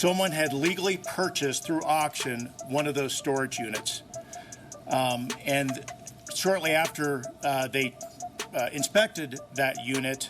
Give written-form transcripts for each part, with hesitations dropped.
someone had legally purchased through auction one of those storage units. And shortly after they inspected that unit,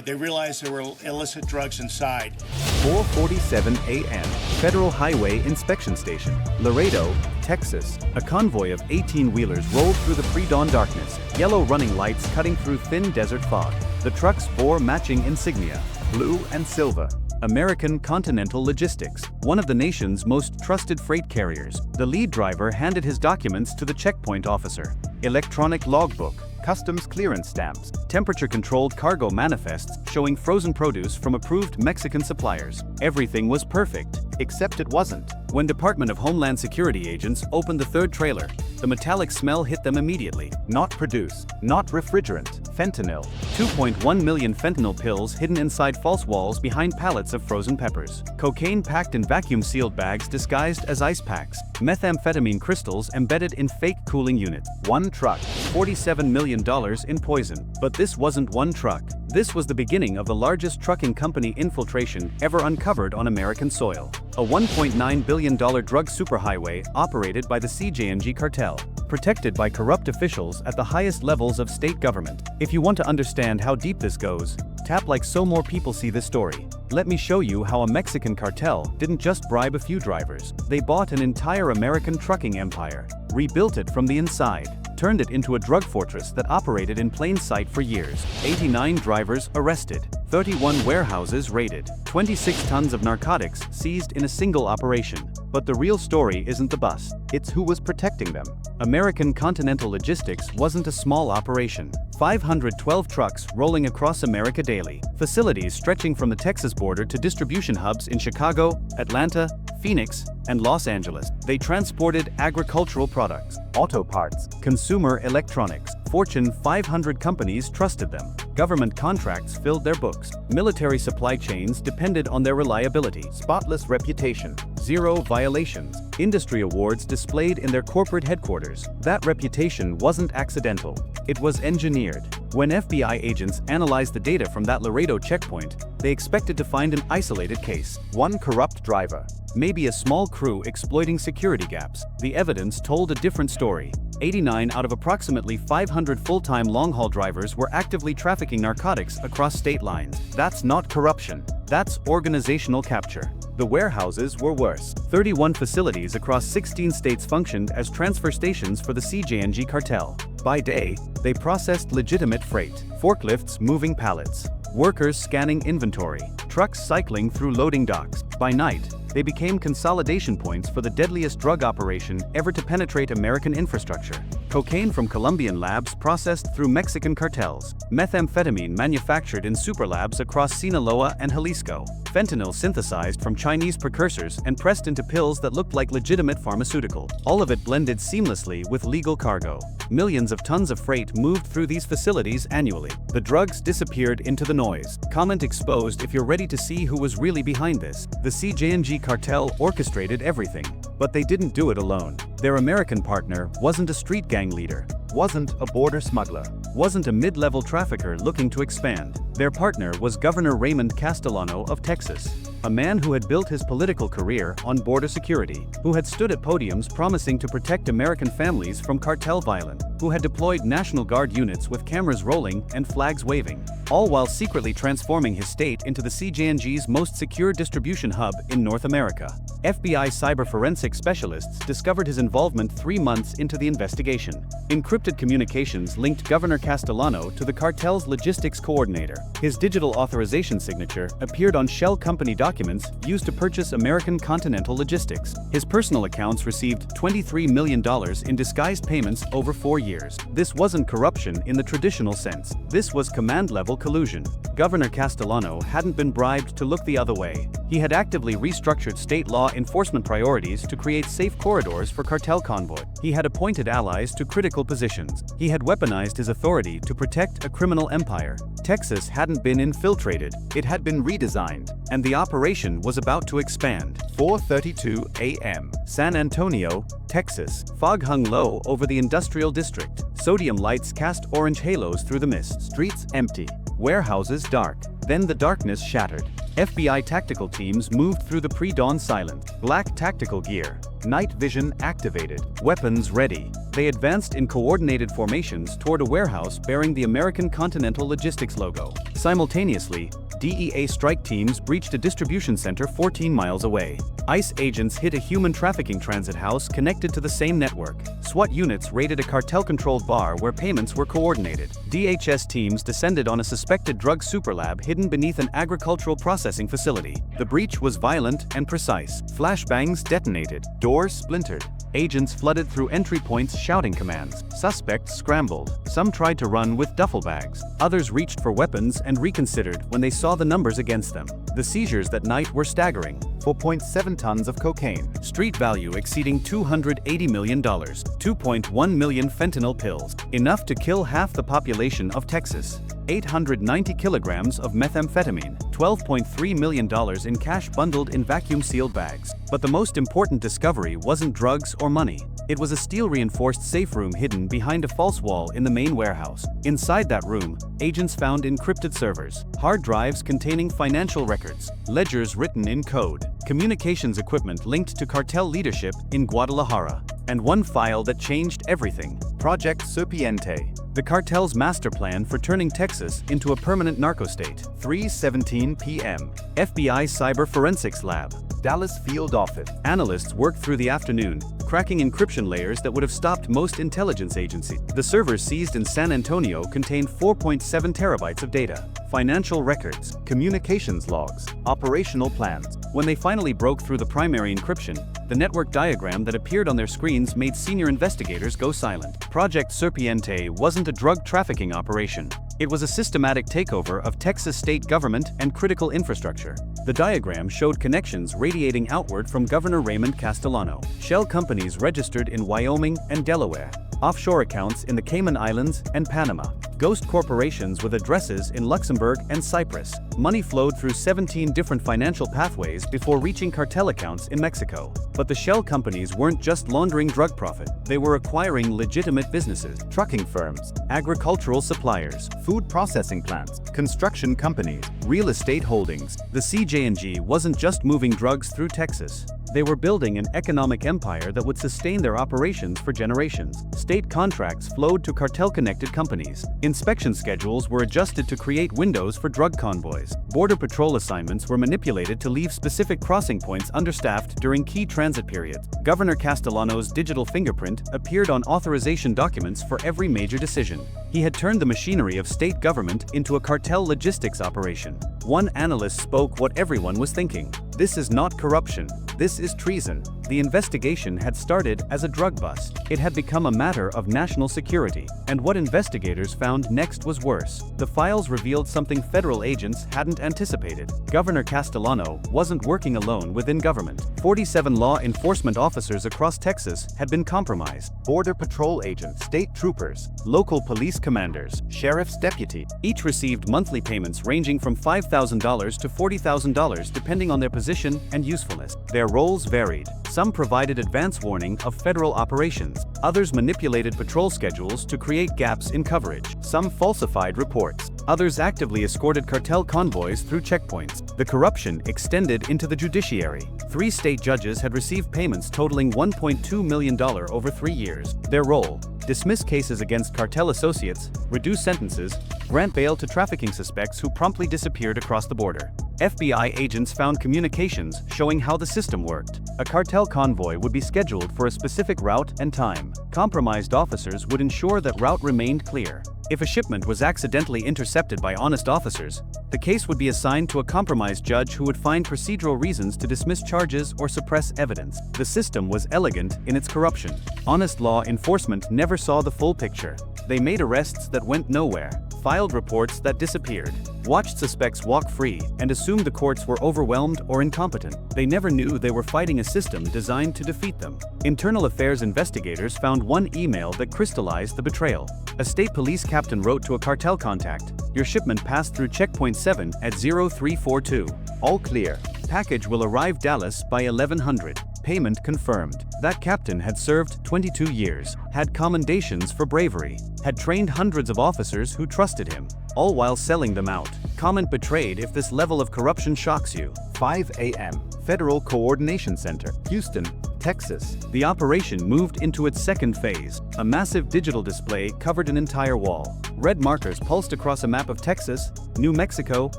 they realized there were illicit drugs inside. 4:47 a.m. Federal Highway Inspection Station, Laredo, Texas. A convoy of 18-wheelers rolled through the pre-dawn darkness, yellow running lights cutting through thin desert fog. The trucks bore matching insignia, blue and silver. American Continental Logistics, one of the nation's most trusted freight carriers. The lead driver handed his documents to the checkpoint officer. Electronic logbook, customs clearance stamps, temperature-controlled cargo manifests showing frozen produce from approved Mexican suppliers. Everything was perfect, except it wasn't. When Department of Homeland Security agents opened the third trailer, the metallic smell hit them immediately. Not produce, not refrigerant, fentanyl. 2.1 million fentanyl pills hidden inside false walls behind pallets of frozen peppers. Cocaine packed in vacuum-sealed bags disguised as ice packs. Methamphetamine crystals embedded in fake cooling units. One truck, $47 million in poison. But this wasn't one truck. This was the beginning of the largest trucking company infiltration ever uncovered on American soil. A $1.9 billion drug superhighway operated by the CJNG cartel, protected by corrupt officials at the highest levels of state government. If you want to understand how deep this goes, tap like so more people see this story. Let me show you how a Mexican cartel didn't just bribe a few drivers. They bought an entire American trucking empire, rebuilt it from the inside, turned it into a drug fortress that operated in plain sight for years. 89 drivers arrested, 31 warehouses raided, 26 tons of narcotics seized in a single operation. But the real story isn't the bust, it's who was protecting them. American Continental Logistics wasn't a small operation. 512 trucks rolling across America daily. Facilities stretching from the Texas border to distribution hubs in Chicago, Atlanta, Phoenix, and Los Angeles. They transported agricultural products, auto parts, consumer electronics. Fortune 500 companies trusted them. Government contracts filled their books. Military supply chains depended on their reliability. Spotless reputation. Zero violations. Industry awards displayed in their corporate headquarters. That reputation wasn't accidental. It was engineered. When FBI agents analyzed the data from that Laredo checkpoint, they expected to find an isolated case. One corrupt driver. Maybe a small crew exploiting security gaps. The evidence told a different story. 89 out of approximately 500 full-time long-haul drivers were actively trafficking narcotics across state lines. That's not corruption. That's organizational capture. The warehouses were worse. 31 facilities across 16 states functioned as transfer stations for the CJNG cartel. By day, they processed legitimate freight, forklifts moving pallets, workers scanning inventory, trucks cycling through loading docks. By night, they became consolidation points for the deadliest drug operation ever to penetrate American infrastructure. Cocaine from Colombian labs processed through Mexican cartels. Methamphetamine manufactured in super labs across Sinaloa and Jalisco. Fentanyl synthesized from Chinese precursors and pressed into pills that looked like legitimate pharmaceutical. All of it blended seamlessly with legal cargo. Millions of tons of freight moved through these facilities annually. The drugs disappeared into the noise. Comment exposed if you're ready to see who was really behind this. The CJNG cartel orchestrated everything. But they didn't do it alone. Their American partner wasn't a street gang leader, wasn't a border smuggler, wasn't a mid-level trafficker looking to expand. Their partner was Governor Raymond Castellano of Texas, a man who had built his political career on border security, who had stood at podiums promising to protect American families from cartel violence, who had deployed National Guard units with cameras rolling and flags waving, all while secretly transforming his state into the CJNG's most secure distribution hub in North America. FBI cyber forensic specialists discovered his involvement 3 months into the investigation. Encrypted communications linked Governor Castellano to the cartel's logistics coordinator. His digital authorization signature appeared on shell company documents used to purchase American Continental Logistics. His personal accounts received $23 million in disguised payments over 4 years. This wasn't corruption in the traditional sense. This was command-level collusion. Governor Castellano hadn't been bribed to look the other way. He had actively restructured state law enforcement priorities to create safe corridors for cartel convoy. He had appointed allies to critical positions. He had weaponized his authority to protect a criminal empire. Texas hadn't been infiltrated, it had been redesigned, and the operation was about to expand. 4:32 a.m. San Antonio, Texas. Fog hung low over the industrial district. Sodium lights cast orange halos through the mist. Streets empty. Warehouses dark. Then the darkness shattered. FBI tactical teams moved through the pre-dawn silence. Black tactical gear, night vision activated, weapons ready. They advanced in coordinated formations toward a warehouse bearing the American Continental Logistics logo. Simultaneously, DEA strike teams breached a distribution center 14 miles away. ICE agents hit a human trafficking transit house connected to the same network. SWAT units raided a cartel-controlled bar where payments were coordinated. DHS teams descended on a suspected drug superlab hidden beneath an agricultural processing facility. The breach was violent and precise. Flashbangs detonated. Doors splintered. Agents flooded through entry points shouting commands. Suspects scrambled. Some tried to run with duffel bags. Others reached for weapons and reconsidered when they saw the numbers against them. The seizures that night were staggering. 4.7 tons of cocaine. Street value exceeding $280 million. 2.1 million fentanyl pills. Enough to kill half the population of Texas. 890 kilograms of methamphetamine. $12.3 million in cash bundled in vacuum-sealed bags. But the most important discovery wasn't drugs or money. It was a steel-reinforced safe room hidden behind a false wall in the main warehouse. Inside that room, agents found encrypted servers, hard drives containing financial records, ledgers written in code, communications equipment linked to cartel leadership in Guadalajara, and one file that changed everything: Project Serpiente, the cartel's master plan for turning Texas into a permanent narco state. 3:17 p.m. FBI Cyber Forensics Lab, Dallas Field Office. Analysts worked through the afternoon, cracking encryption layers that would have stopped most intelligence agencies. The servers seized in San Antonio contained 4.7 terabytes of data, financial records, communications logs, operational plans. When they finally broke through the primary encryption, the network diagram that appeared on their screens made senior investigators go silent. Project Serpiente wasn't a drug trafficking operation. It was a systematic takeover of Texas state government and critical infrastructure. The diagram showed connections radiating outward from Governor Raymond Castellano, shell companies registered in Wyoming and Delaware, offshore accounts in the Cayman Islands and Panama, ghost corporations with addresses in Luxembourg and Cyprus. Money flowed through 17 different financial pathways before reaching cartel accounts in Mexico. But the shell companies weren't just laundering drug profit. They were acquiring legitimate businesses: trucking firms, agricultural suppliers, food processing plants, construction companies, real estate holdings. The CJ&G wasn't just moving drugs through Texas. They were building an economic empire that would sustain their operations for generations. State contracts flowed to cartel-connected companies. Inspection schedules were adjusted to create windows for drug convoys. Border Patrol assignments were manipulated to leave specific crossing points understaffed during key transit periods. Governor Castellano's digital fingerprint appeared on authorization documents for every major decision. He had turned the machinery of state government into a cartel logistics operation. One analyst spoke what everyone was thinking: this is not corruption. This is treason. The investigation had started as a drug bust. It had become a matter of national security. And what investigators found next was worse. The files revealed something federal agents hadn't anticipated. Governor Castellano wasn't working alone within government. 47 law enforcement officers across Texas had been compromised. Border Patrol agents, state troopers, local police commanders, sheriff's deputy. Each received monthly payments ranging from $5,000 to $40,000 depending on their position and usefulness. Their roles varied. Some provided advance warning of federal operations. Others manipulated patrol schedules to create gaps in coverage. Some falsified reports. Others actively escorted cartel convoys through checkpoints. The corruption extended into the judiciary. 3 state judges had received payments totaling $1.2 million over 3 years. Their role: dismiss cases against cartel associates, reduce sentences, grant bail to trafficking suspects who promptly disappeared across the border. FBI agents found communications showing how the system worked. A cartel convoy would be scheduled for a specific route and time. Compromised officers would ensure that route remained clear. If a shipment was accidentally intercepted by honest officers, the case would be assigned to a compromised judge who would find procedural reasons to dismiss charges or suppress evidence. The system was elegant in its corruption. Honest law enforcement never saw the full picture. They made arrests that went nowhere, filed reports that disappeared, watched suspects walk free, and assumed the courts were overwhelmed or incompetent. They never knew they were fighting a system designed to defeat them. Internal affairs investigators found one email that crystallized the betrayal. A state police captain wrote to a cartel contact: "Your shipment passed through checkpoint 7 at 0342. All clear. Package will arrive Dallas by 1100. Payment confirmed." That captain had served 22 years, had commendations for bravery, had trained hundreds of officers who trusted him, all while selling them out. Comment betrayed if this level of corruption shocks you. 5 a.m. Federal Coordination Center, Houston, Texas. The operation moved into its second phase. A massive digital display covered an entire wall. Red markers pulsed across a map of Texas, New Mexico,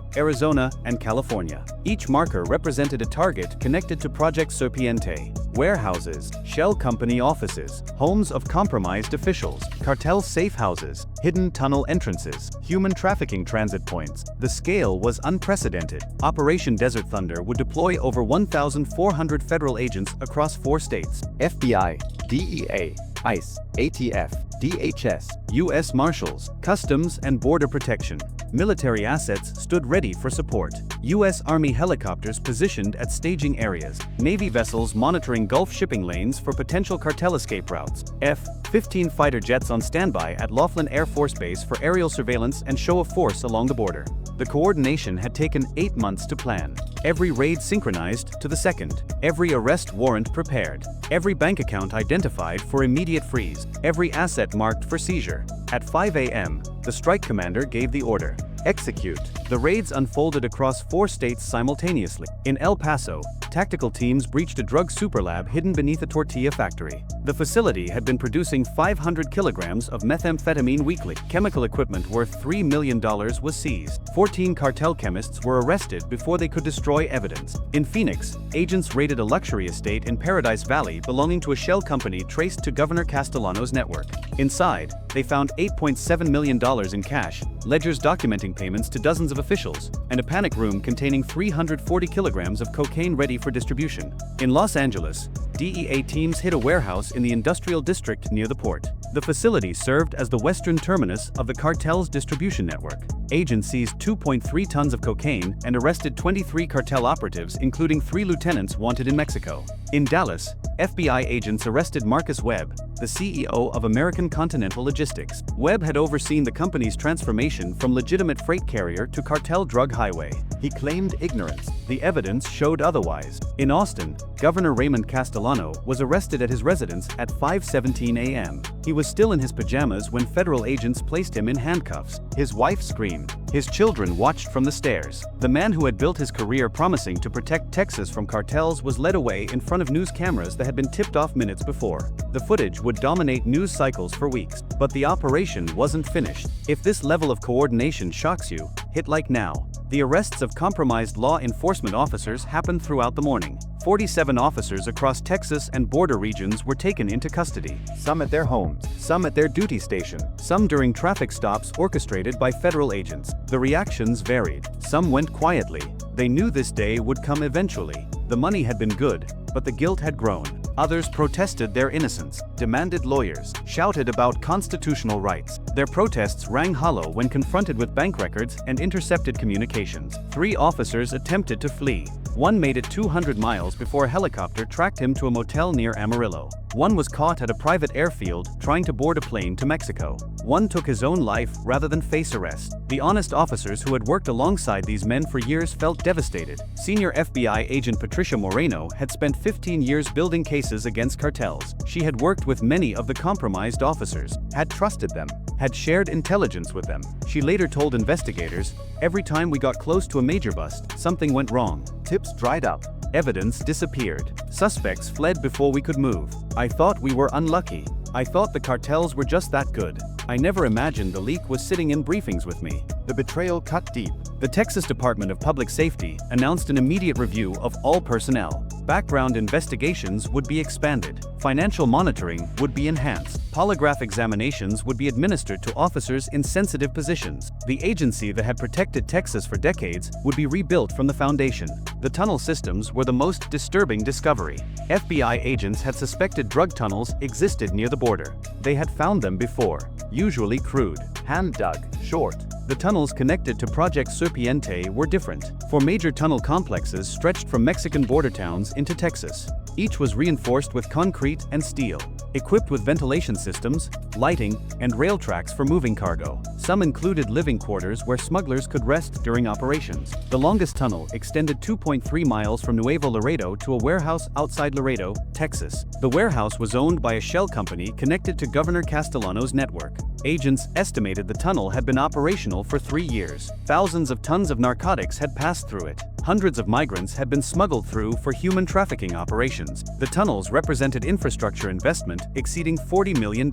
Arizona, and California. Each marker represented a target connected to Project Serpiente. Warehouses, shell company offices, homes of compromised officials, cartel safe houses, hidden tunnel entrances, human trafficking transit points. The scale was unprecedented. Operation Desert Thunder would deploy over 1,400 federal agents across 4 states. FBI, DEA, ICE, ATF, DHS, U.S. Marshals, Customs and Border Protection. Military assets stood ready for support. U.S. Army helicopters positioned at staging areas. Navy vessels monitoring Gulf shipping lanes for potential cartel escape routes. F-15 fighter jets on standby at Laughlin Air Force Base for aerial surveillance and show of force along the border. The coordination had taken 8 months to plan. Every raid synchronized to the second. Every arrest warrant prepared. Every bank account identified for immediate freeze. Every asset marked for seizure. At 5 a.m., the strike commander gave the order. Execute. The raids unfolded across 4 states simultaneously. In El Paso, tactical teams breached a drug superlab hidden beneath a tortilla factory. The facility had been producing 500 kilograms of methamphetamine weekly. Chemical equipment worth $3 million was seized. 14 cartel chemists were arrested before they could destroy evidence. In Phoenix, agents raided a luxury estate in Paradise Valley belonging to a shell company traced to Governor Castellano's network. Inside, they found $8.7 million in cash, ledgers documenting payments to dozens of officials, and a panic room containing 340 kilograms of cocaine ready for distribution. In Los Angeles, DEA teams hit a warehouse in the industrial district near the port. The facility served as the western terminus of the cartel's distribution network. Agents seized 2.3 tons of cocaine and arrested 23 cartel operatives, including 3 lieutenants wanted in Mexico. In Dallas, FBI agents arrested Marcus Webb, the CEO of American Continental Logistics. Webb had overseen the company's transformation from legitimate freight carrier to cartel drug highway. He claimed ignorance. The evidence showed otherwise. In Austin, Governor Raymond Castellano was arrested at his residence at 5:17 a.m. He was still in his pajamas when federal agents placed him in handcuffs. His wife screamed. His children watched from the stairs. The man who had built his career promising to protect Texas from cartels was led away in front of news cameras that had been tipped off minutes before. The footage would dominate news cycles for weeks, but the operation wasn't finished. If this level of coordination shocks you, hit like now. The arrests of compromised law enforcement officers happened throughout the morning. 47 officers across Texas and border regions were taken into custody. Some at their homes, some at their duty station, some during traffic stops orchestrated by federal agents. The reactions varied. Some went quietly. They knew this day would come eventually. The money had been good, but the guilt had grown. Others protested their innocence, demanded lawyers, shouted about constitutional rights. Their protests rang hollow when confronted with bank records and intercepted communications. 3 officers attempted to flee. One made it 200 miles before a helicopter tracked him to a motel near Amarillo. One was caught at a private airfield trying to board a plane to Mexico. One took his own life rather than face arrest. The honest officers who had worked alongside these men for years felt devastated. Senior FBI agent Patricia Moreno had spent 15 years building cases against cartels. She had worked with many of the compromised officers, had trusted them, had shared intelligence with them. She later told investigators, "Every time we got close to a major bust, something went wrong. Tips dried up. Evidence disappeared. Suspects fled before we could move. I thought we were unlucky. I thought the cartels were just that good. I never imagined the leak was sitting in briefings with me." The betrayal cut deep. The Texas Department of Public Safety announced an immediate review of all personnel. Background investigations would be expanded. Financial monitoring would be enhanced. Polygraph examinations would be administered to officers in sensitive positions. The agency that had protected Texas for decades would be rebuilt from the foundation. The tunnel systems were the most disturbing discovery. FBI agents had suspected drug tunnels existed near the border. They had found them before, usually crude, hand-dug, short. The tunnels connected to Project Serpiente were different. 4 major tunnel complexes stretched from Mexican border towns into Texas. Each was reinforced with concrete and steel. equipped with ventilation systems, lighting, and rail tracks for moving cargo. Some included living quarters where smugglers could rest during operations. The longest tunnel extended 2.3 miles from Nuevo Laredo to a warehouse outside Laredo, Texas. The warehouse was owned by a shell company connected to Governor Castellano's network. Agents estimated the tunnel had been operational for 3 years. Thousands of tons of narcotics had passed through it. Hundreds of migrants had been smuggled through for human trafficking operations. The tunnels represented infrastructure investment exceeding $40 million.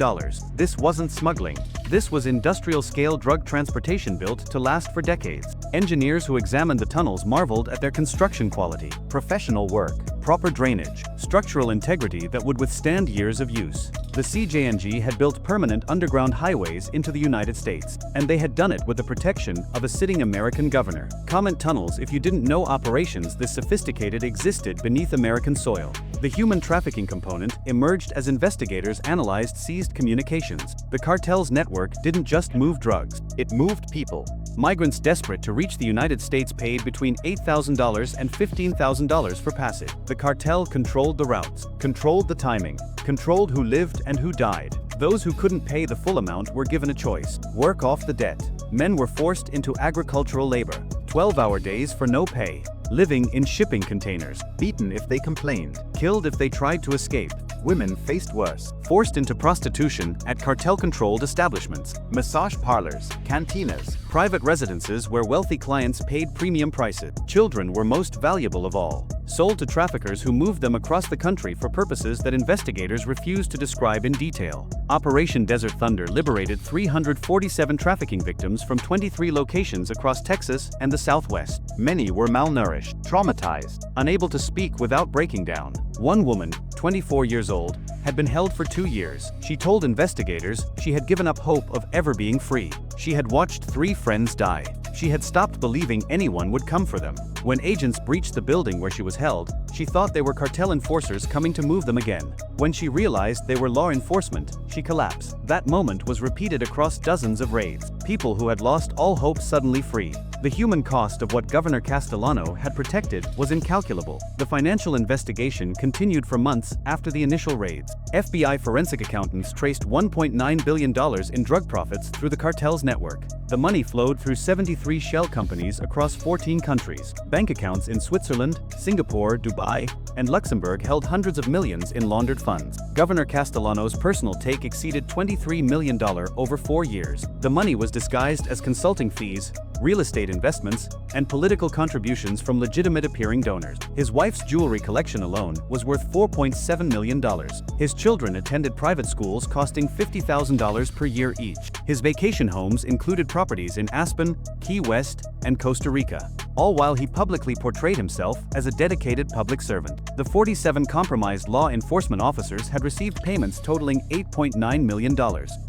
This wasn't smuggling. This was industrial-scale drug transportation built to last for decades. Engineers who examined the tunnels marveled at their construction quality, professional work, proper drainage, structural integrity that would withstand years of use. The CJNG had built permanent underground highways into the United States, and they had done it with the protection of a sitting American governor. Comment tunnels if you didn't know operations this sophisticated existed beneath American soil. The human trafficking component emerged as investigators analyzed seized communications. The cartel's network didn't just move drugs, it moved people. Migrants desperate to reach the United States paid between $8,000 and $15,000 for passage. The cartel controlled the routes, controlled the timing, controlled who lived and who died. Those who couldn't pay the full amount were given a choice: work off the debt. Men were forced into agricultural labor, 12-hour days for no pay, living in shipping containers, Beaten if they complained. killed if they tried to escape, Women faced worse. forced into prostitution at cartel-controlled establishments, Massage parlors, cantinas, private residences where wealthy clients paid premium prices. Children were most valuable of all, sold to traffickers who moved them across the country for purposes that investigators refused to describe in detail. Operation Desert Thunder liberated 347 trafficking victims from 23 locations across Texas and the Southwest. Many were malnourished, traumatized. Unable to speak without breaking down. One woman, 24 years old, had been held for 2 years. She told investigators she had given up hope of ever being free. She had watched 3 friends die. She had stopped believing anyone would come for them. When agents breached the building where she was held, she thought they were cartel enforcers coming to move them again. When she realized they were law enforcement, she collapsed. That moment was repeated across dozens of raids. People who had lost all hope suddenly free. The human cost of what Governor Castellano had protected was incalculable. The financial investigation continued for months after the initial raids. FBI forensic accountants traced $1.9 billion in drug profits through the cartel's network. The money flowed through 73 shell companies across 14 countries. Bank accounts in Switzerland, Singapore, Dubai, and Luxembourg held hundreds of millions in laundered funds. Governor Castellano's personal take exceeded $23 million over 4 years. The money was disguised as consulting fees, real estate investments, and political contributions from legitimate appearing donors. His wife's jewelry collection alone was worth $4.7 million. His children attended private schools costing $50,000 per year each. His vacation homes included properties in Aspen, Key West, and Costa Rica, all while he publicly portrayed himself as a dedicated public servant. The 47 compromised law enforcement officers had received payments totaling $8.9 million.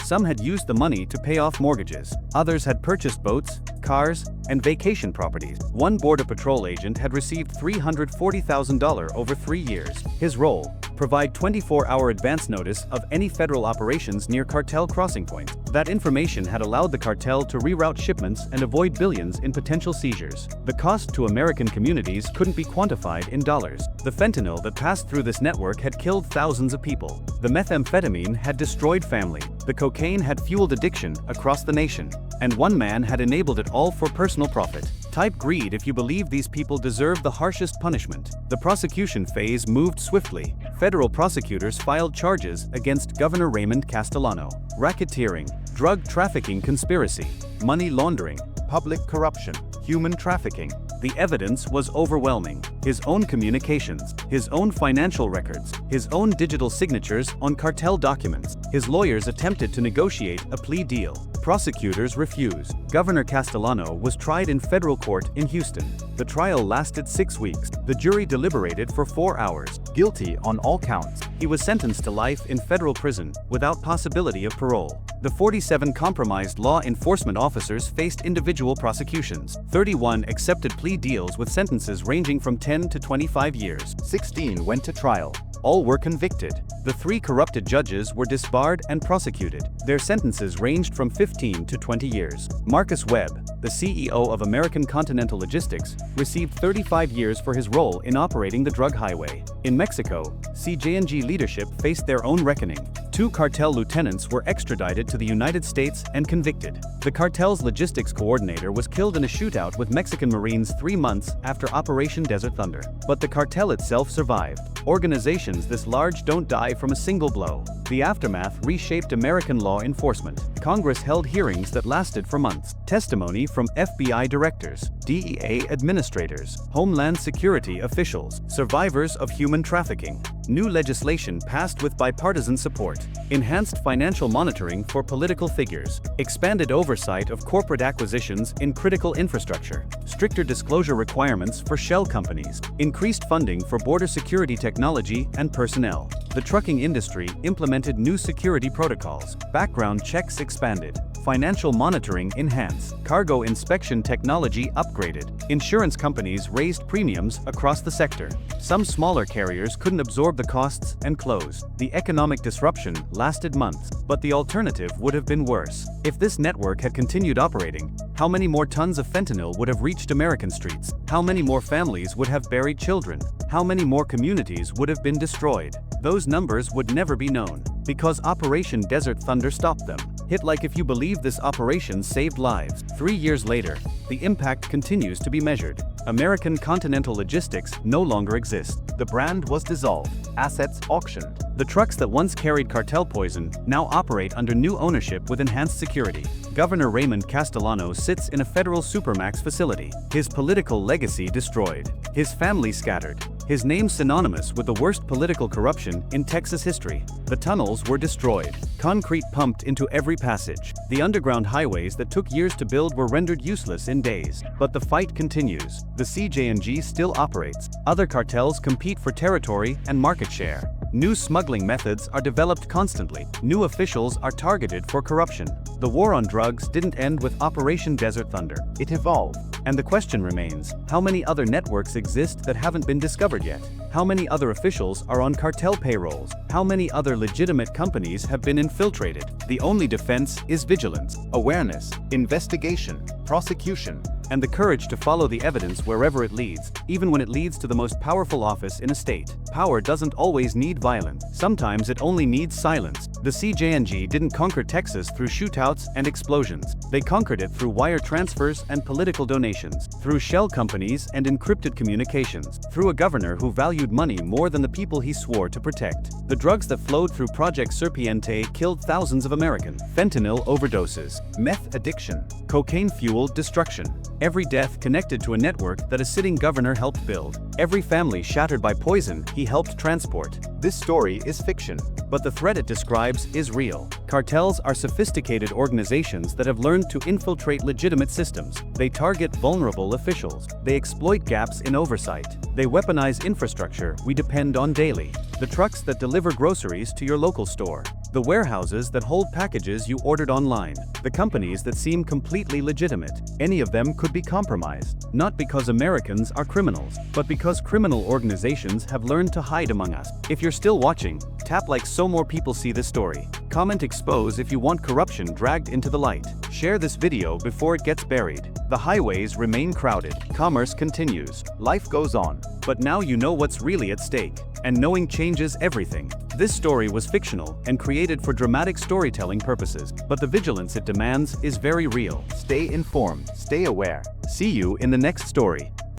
Some had used the money to pay off mortgages. Others had purchased boats, cars, and vacation properties. One Border Patrol agent had received $340,000 over 3 years. His role: provide 24-hour advance notice of any federal operations near cartel crossing points. That information had allowed the cartel to reroute shipments and avoid billions in potential seizures. The cost to American communities couldn't be quantified in dollars. The fentanyl that passed through this network had killed thousands of people. The methamphetamine had destroyed family. The cocaine had fueled addiction across the nation. And one man had enabled it all for personal profit. Type greed if you believe these people deserve the harshest punishment. The prosecution phase moved swiftly. Federal prosecutors filed charges against Governor Raymond Castellano: racketeering, drug trafficking conspiracy, money laundering, Public corruption, human trafficking. The evidence was overwhelming. His own communications, his own financial records, his own digital signatures on cartel documents. His lawyers attempted to negotiate a plea deal. Prosecutors refused. Governor Castellano was tried in federal court in Houston. The trial lasted 6 weeks. The jury deliberated for 4 hours. Guilty on all counts. He was sentenced to life in federal prison without possibility of parole. The 47 compromised law enforcement officers faced individual prosecutions. 31 accepted plea deals with sentences ranging from 10 to 25 years. 16 went to trial. All were convicted. The 3 corrupted judges were disbarred and prosecuted. Their sentences ranged from 15 to 20 years. Marcus Webb, the CEO of American Continental Logistics, received 35 years for his role in operating the drug highway. In Mexico, CJ&G leadership faced their own reckoning. 2 cartel lieutenants were extradited to the United States and convicted. The cartel's logistics coordinator was killed in a shootout with Mexican Marines 3 months after Operation Desert Thunder. But the cartel itself survived. Organizations this large don't die from a single blow. The aftermath reshaped American law enforcement. Congress held hearings that lasted for months. Testimony from FBI directors, DEA administrators, Homeland Security officials, survivors of human trafficking. New legislation passed with bipartisan support. Enhanced financial monitoring for political figures. Expanded oversight of corporate acquisitions in critical infrastructure. Stricter disclosure requirements for shell companies. Increased funding for border security technology and personnel. The trucking industry implemented new security protocols. Background checks expanded. Financial monitoring enhanced. Cargo inspection technology upgraded. Insurance companies raised premiums across the sector. Some smaller carriers couldn't absorb the costs and closed. The economic disruption lasted months, but the alternative would have been worse. If this network had continued operating, how many more tons of fentanyl would have reached American streets? How many more families would have buried children? How many more communities would have been destroyed? Those numbers would never be known, because Operation Desert Thunder stopped them. Hit like if you believe this operation saved lives. 3 years later, the impact continues to be measured. American Continental Logistics no longer exists. The brand was dissolved, assets auctioned. The trucks that once carried cartel poison now operate under new ownership with enhanced security. Governor Raymond Castellano sits in a federal supermax facility. His political legacy destroyed. His family scattered. His name synonymous with the worst political corruption in Texas history. The tunnels were destroyed. Concrete pumped into every passage. The underground highways that took years to build were rendered useless in days. But the fight continues. The CJ&G still operates. Other cartels compete for territory and market share. New smuggling methods are developed constantly. New officials are targeted for corruption. The war on drugs didn't end with Operation Desert Thunder. It evolved. And the question remains, how many other networks exist that haven't been discovered yet? How many other officials are on cartel payrolls? How many other legitimate companies have been infiltrated? The only defense is vigilance, awareness, investigation, prosecution, and the courage to follow the evidence wherever it leads, even when it leads to the most powerful office in a state. Power doesn't always need violence. Sometimes it only needs silence. The CJ&G didn't conquer Texas through shootouts and explosions. They conquered it through wire transfers and political donations, through shell companies and encrypted communications, through a governor who valued money more than the people he swore to protect. The drugs that flowed through Project Serpiente killed thousands of Americans. Fentanyl overdoses, meth addiction, cocaine-fueled destruction. Every death connected to a network that a sitting governor helped build. Every family shattered by poison he helped transport. This story is fiction, but the threat it describes is real. Cartels are sophisticated organizations that have learned to infiltrate legitimate systems. They target vulnerable officials. They exploit gaps in oversight. They weaponize infrastructure we depend on daily. The trucks that deliver groceries to your local store. The warehouses that hold packages you ordered online. The companies that seem completely legitimate. Any of them could be compromised. Not because Americans are criminals, but because criminal organizations have learned to hide among us. If you're still watching, tap like so more people see this story. Comment expose if you want corruption dragged into the light. Share this video before it gets buried. The highways remain crowded. Commerce continues. Life goes on. But now you know what's really at stake. And knowing changes everything. This story was fictional and created for dramatic storytelling purposes, but the vigilance it demands is very real. Stay informed, stay aware. See you in the next story.